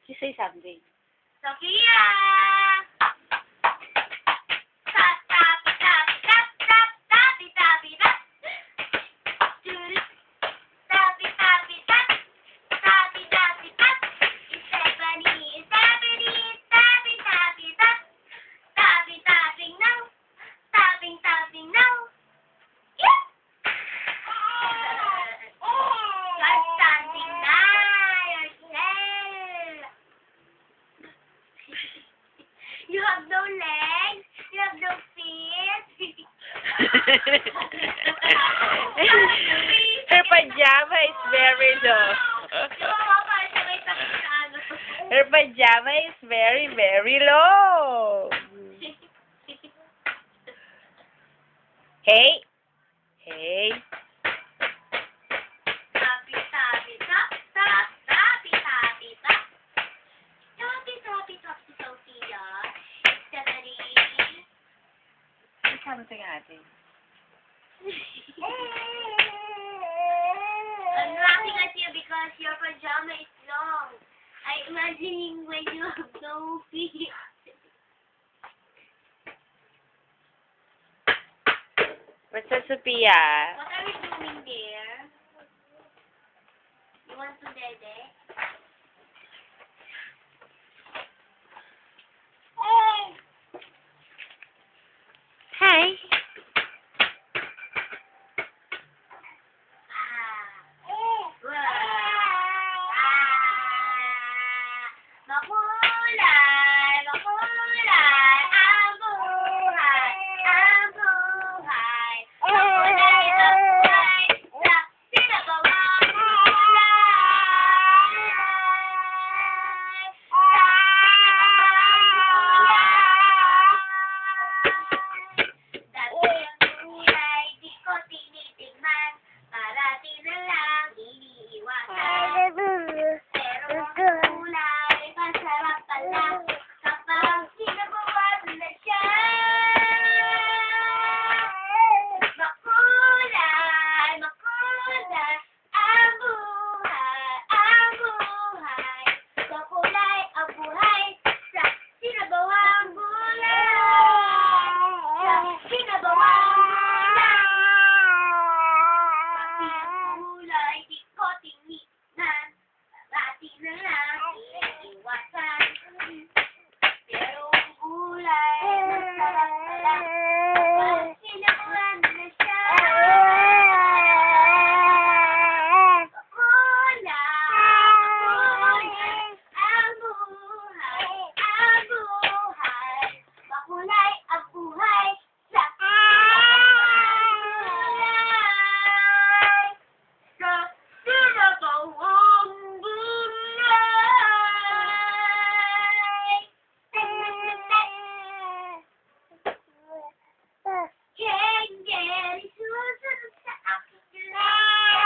You say something. Sophia! Tap, tap, tap, tap, tap, tappy, tappy, tap. Tappy, tappy, tap. Tappy, tappy, tap. Stephanie, Stephanie, tappy, tappy, tap. Tappy, tapping now. Tapping, tapping now. Yeah! You're standing now. You're You have no legs. You have no feet. Her pajama is very low. Her pajama is very, very low. Hey. Hey. Tappy, tappy, tap, tap, tappy, tappy, tap. Tappy, tappy, tap si Sophia. Stephanie. Say something, ate. I'm laughing at you because your pajama is long. I'm imagining when you have no feet. What's up, Sophia? What are we doing there? You want to dede? Hi. Makulay, makulay, ang buhay, ang buhay. Makulay na buhay sa sinabawang kulay. Dati ang kulay, di ko tinitigman, parati na lang iniiwasan. Pero ang kulay, masarap pala kapag sinabawan na siya. Makulay, makulay, ang buhay, ang buhay. Makulay ang buhay sa sinabawang gulay. Sa sinabawang gulay. Pati ang kulay, di ko tingnan. Parati na lang iniiwasan. Pero ang kulay, masarap pala kapag sinabawan na siya. Makulay, ang buhay, ang buhay. Makulay ang buhay sa gulay. Sa sinabawang gulay. Kengeri susunod sa aking gulay.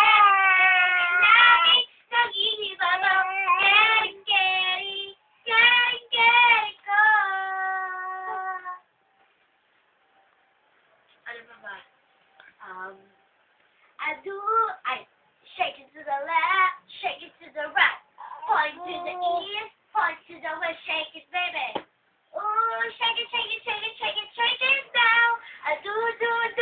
Laging nag-iibabaw. Kengeri, kengeri ko. Ano pa ba? Shake it to the left, shake it to the right, point to the east, point to the west, shake it, baby. Ooh, shake it, shake it, shake it, shake it, shake it now. Do, do, do.